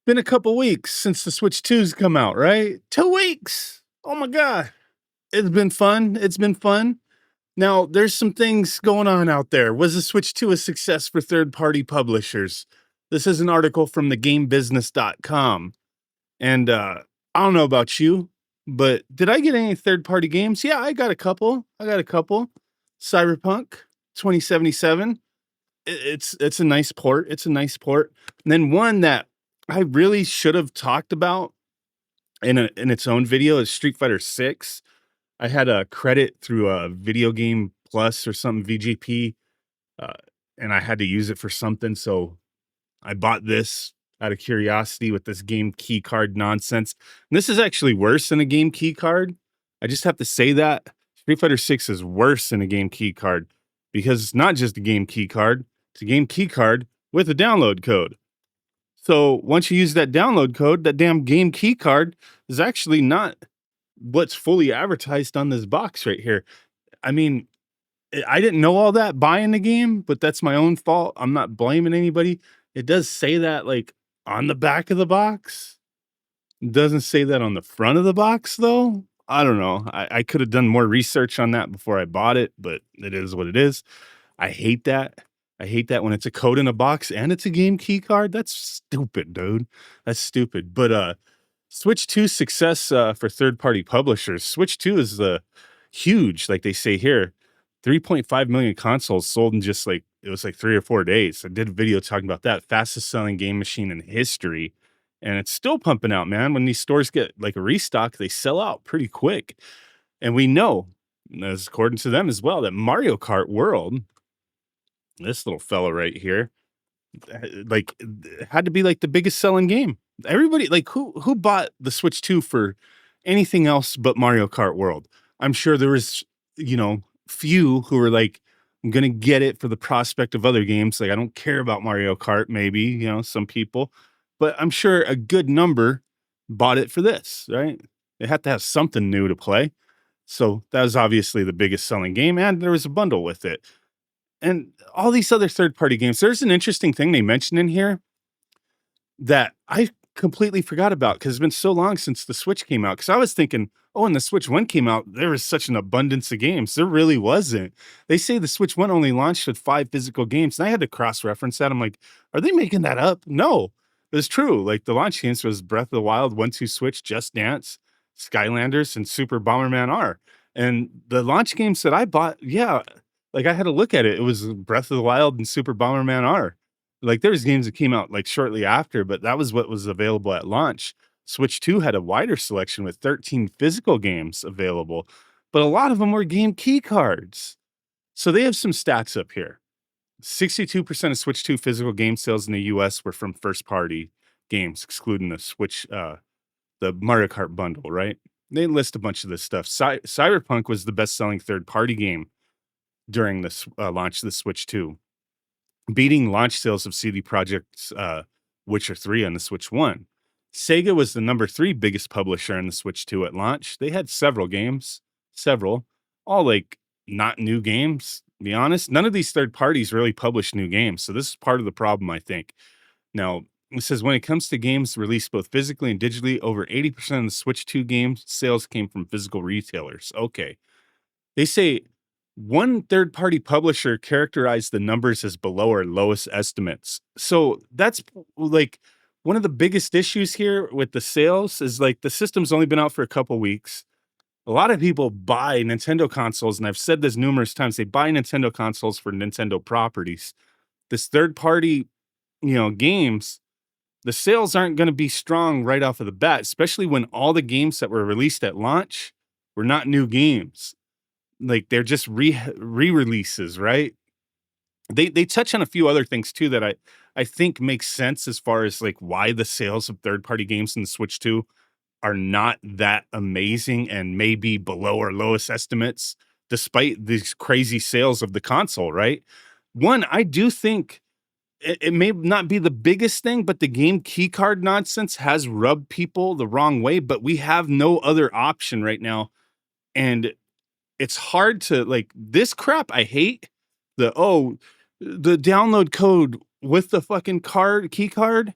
Been a couple weeks since the Switch 2's come out, right? 2 weeks. Oh my god. It's been fun. It's been fun. Now, there's some things going on out there. Was the Switch 2 a success for third-party publishers? This is an article from thegamebusiness.com. And I don't know about you, but did I get any third-party games? Yeah, I got a couple. Cyberpunk 2077. It's a nice port. It's a nice port. And then one that I really should have talked about in its own video is Street Fighter 6. I had a credit through a Video Game Plus or something, VGP, uh, and I had to use it for something, so I bought this out of curiosity with this game key card nonsense. And this is actually worse than a game key card. I just have to say that. Street Fighter 6 is worse than a game key card because it's not just a game key card, it's a game key card with a download code. So once you use that download code, that damn game key card is actually not what's fully advertised on this box right here. I mean, I didn't know all that buying the game, but that's my own fault. I'm not blaming anybody. It does say that like on the back of the box. It doesn't say that on the front of the box though. I don't know. I could have done more research on that before I bought it, but it is what it is. I hate that. I hate that when it's a code in a box and it's a game key card. That's stupid, dude. That's stupid. But Switch 2 success for third-party publishers. Switch 2 is huge, like they say here. 3.5 million consoles sold in just like it was like 3 or 4 days. I did a video talking about that. Fastest selling game machine in history. And it's still pumping out, man. When these stores get like a restock, they sell out pretty quick. And we know, as according to them as well, that Mario Kart World, this little fella right here, like had to be like the biggest selling game. Everybody like who bought the Switch 2 for anything else but Mario Kart World? I'm sure there was, few who were like, I'm gonna get it for the prospect of other games. Like I don't care about Mario Kart, maybe, some people, but I'm sure a good number bought it for this, right? They had to have something new to play. So that was obviously the biggest selling game, and there was a bundle with it. And all these other third-party games. There's an interesting thing they mentioned in here that I completely forgot about because it's been so long since the Switch came out. Because I was thinking, oh, when the Switch 1 came out, there was such an abundance of games. There really wasn't. They say the Switch 1 only launched with 5 physical games. And I had to cross-reference that. I'm like, are they making that up? No, it's true. Like the launch games was Breath of the Wild, 1-2 Switch, Just Dance, Skylanders, and Super Bomberman R. And the launch games that I bought, yeah, like I had to look at it. It was Breath of the Wild and Super Bomberman R. Like there's games that came out like shortly after, but that was what was available at launch. Switch 2 had a wider selection with 13 physical games available, but a lot of them were game key cards. So they have some stats up here. 62% of Switch 2 physical game sales in the US were from first party games, excluding the Switch, the Mario Kart bundle, right? They list a bunch of this stuff. Cyberpunk was the best selling third party game during this launch of the Switch 2, beating launch sales of CD Projekt's Witcher 3 on the Switch 1. Sega was the number 3 biggest publisher in the Switch 2 at launch. They had several games, all like not new games. To be honest, none of these third parties really publish new games. So this is part of the problem, I think. Now, it says when it comes to games released both physically and digitally, over 80% of the Switch 2 game sales came from physical retailers. Okay. They say one third party publisher characterized the numbers as below our lowest estimates. So that's like one of the biggest issues here with the sales is like the system's only been out for a couple weeks. A lot of people buy Nintendo consoles, and I've said this numerous times, they buy Nintendo consoles for Nintendo properties. This third party, games, the sales aren't going to be strong right off of the bat, especially when all the games that were released at launch were not new games. Like they're just re-releases, right? They touch on a few other things too that I think makes sense as far as like why the sales of third-party games in the Switch 2 are not that amazing and maybe below our lowest estimates, despite these crazy sales of the console, right? One, I do think it may not be the biggest thing, but the game key card nonsense has rubbed people the wrong way, but we have no other option right now. And it's hard to like this crap. I hate the download code with the fucking key card.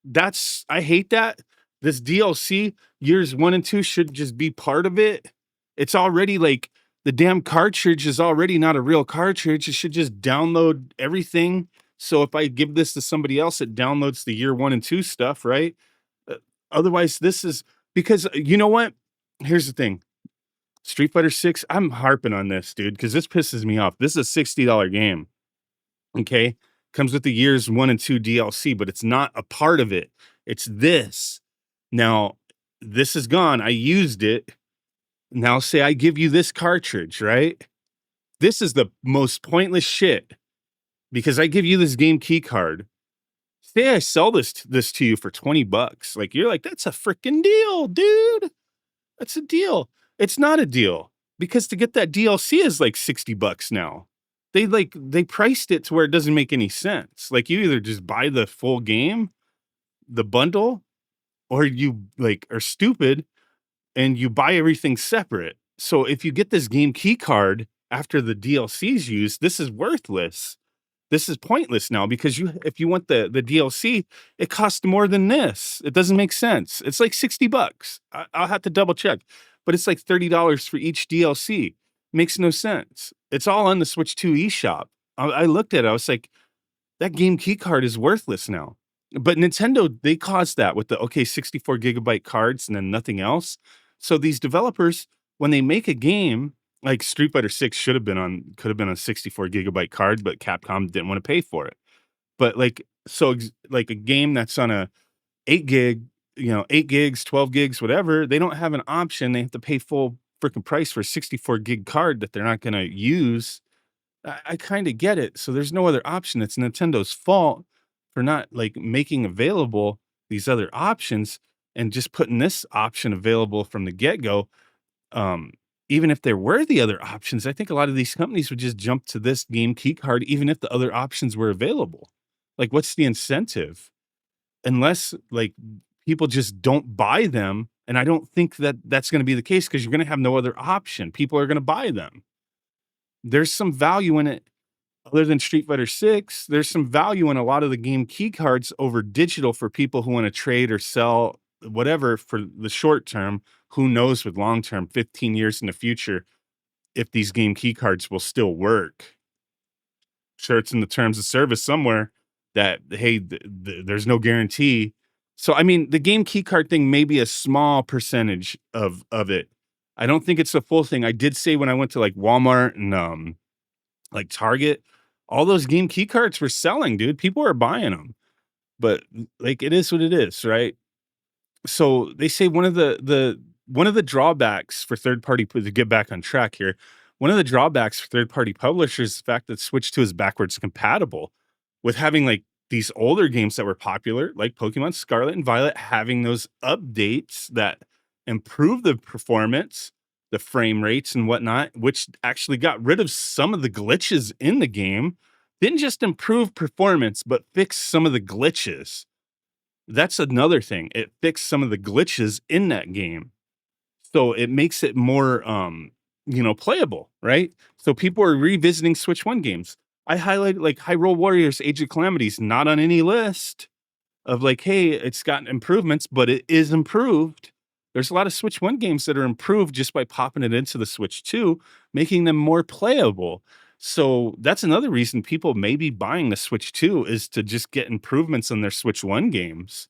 that's I hate that. This DLC, years 1 and 2 should just be part of it. It's already like the damn cartridge is already not a real cartridge. It should just download everything. So if I give this to somebody else, it downloads the year 1 and 2 stuff, right? Uh, Otherwise, this is because you know what? Here's the thing. Street Fighter 6, I'm harping on this, dude, because this pisses me off. This is a $60 game. Okay. Comes with the years 1 and 2 DLC, but it's not a part of it. It's this. Now, this is gone. I used it. Now, say I give you this cartridge, right? This is the most pointless shit because I give you this game key card. Say I sell this to you for 20 bucks. Like you're like, that's a freaking deal, dude. That's a deal. It's not a deal because to get that DLC is like 60 bucks now. They priced it to where it doesn't make any sense. Like you either just buy the full game, the bundle, or you like are stupid and you buy everything separate. So if you get this game key card after the DLC's used, this is worthless. This is pointless now because if you want the DLC, it costs more than this. It doesn't make sense. It's like 60 bucks. I'll have to double check, but it's like $30 for each DLC. Makes no sense. It's all on the Switch 2 eShop. I looked at it. I was like, that game key card is worthless now. But Nintendo, they caused that with the 64 gigabyte cards and then nothing else. So these developers, when they make a game, like Street Fighter 6 could have been on 64 gigabyte card, but Capcom didn't want to pay for it. But like a game that's on a 8 gig, 8 gigs, 12 gigs, whatever, they don't have an option. They have to pay full freaking price for a 64 gig card that they're not going to use. I kind of get it. So there's no other option. It's Nintendo's fault for not like making available these other options and just putting this option available from the get-go. Um, Even if there were the other options, I think a lot of these companies would just jump to this game key card, even if the other options were available. Like, what's the incentive? Unless like people just don't buy them. And I don't think that that's going to be the case because you're going to have no other option. People are going to buy them. There's some value in it other than Street Fighter 6. There's some value in a lot of the game key cards over digital for people who want to trade or sell whatever for the short term. Who knows with long term, 15 years in the future, if these game key cards will still work. Sure, it's in the terms of service somewhere that, hey, there's no guarantee. So, I mean, the game key card thing may be a small percentage of it. I don't think it's the full thing. I did say when I went to like Walmart and like Target, all those game key cards were selling, dude. People are buying them. But like it is what it is, right? So they say one of the drawbacks for third party to get back on track here, one of the drawbacks for third party publishers is the fact that Switch 2 is backwards compatible with having like these older games that were popular, like Pokemon Scarlet and Violet, having those updates that improve the performance, the frame rates, and whatnot, which actually got rid of some of the glitches in the game. Didn't just improve performance, but fix some of the glitches. That's another thing. It fixed some of the glitches in that game. So it makes it more playable, right? So people are revisiting Switch 1 games. I highlighted like Hyrule Warriors Age of Calamities, not on any list of like, hey, it's gotten improvements, but it is improved. There's a lot of Switch 1 games that are improved just by popping it into the Switch 2, making them more playable. So that's another reason people may be buying the Switch 2 is to just get improvements on their Switch 1 games,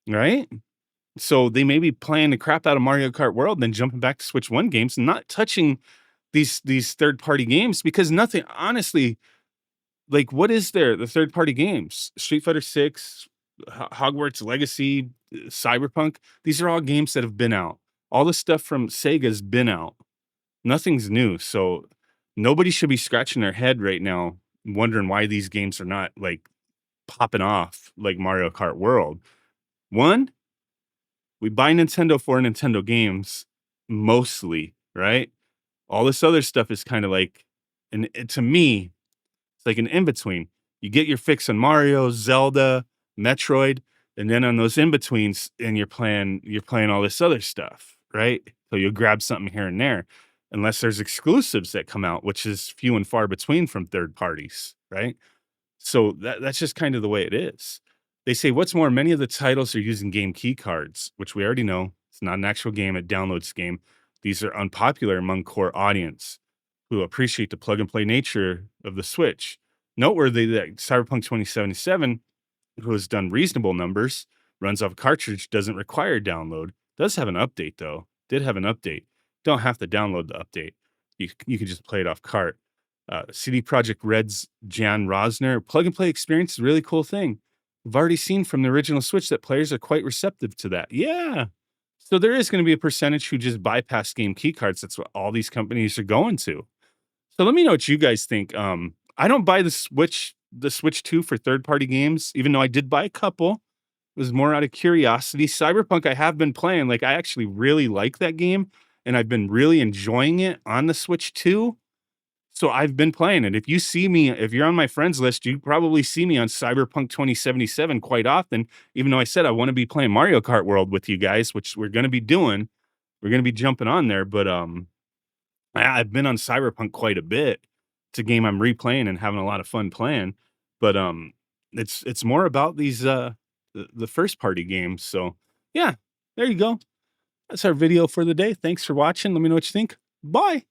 right? So they may be playing the crap out of Mario Kart World, then jumping back to Switch 1 games and not touching these third-party games because nothing honestly, like what is there? The third-party games, Street Fighter 6, Hogwarts Legacy, Cyberpunk, these are all games that have been out. All the stuff from Sega's been out. Nothing's new. So nobody should be scratching their head right now wondering why these games are not like popping off like Mario Kart World. One, we buy Nintendo for Nintendo games mostly, right? All this other stuff is kind of like, and to me, it's like an in between. You get your fix on Mario, Zelda, Metroid, and then on those in betweens, and you're playing all this other stuff, right? So you'll grab something here and there, unless there's exclusives that come out, which is few and far between from third parties, right? So that's just kind of the way it is. They say, what's more, many of the titles are using game key cards, which we already know. It's not an actual game, it downloads game. These are unpopular among core audience who appreciate the plug and play nature of the Switch. Noteworthy that Cyberpunk 2077, who has done reasonable numbers, runs off a cartridge, doesn't require download. Does have an update though. Did have an update. Don't have to download the update. You can just play it off cart. CD Projekt Red's Jan Rosner plug and play experience is a really cool thing. We've already seen from the original Switch that players are quite receptive to that. Yeah. So there is going to be a percentage who just bypass game key cards. That's what all these companies are going to. So let me know what you guys think. I don't buy the Switch 2 for third-party games, even though I did buy a couple. It was more out of curiosity. Cyberpunk, I have been playing. Like, I actually really like that game, and I've been really enjoying it on the Switch 2. So I've been playing it. If you're on my friends list, you probably see me on Cyberpunk 2077 quite often, even though I said I want to be playing Mario Kart World with you guys, which we're going to be doing. We're going to be jumping on there, but I've been on Cyberpunk quite a bit. It's a game I'm replaying and having a lot of fun playing, but it's more about these the first party games. So yeah, there you go. That's our video for the day. Thanks for watching. Let me know what you think. Bye.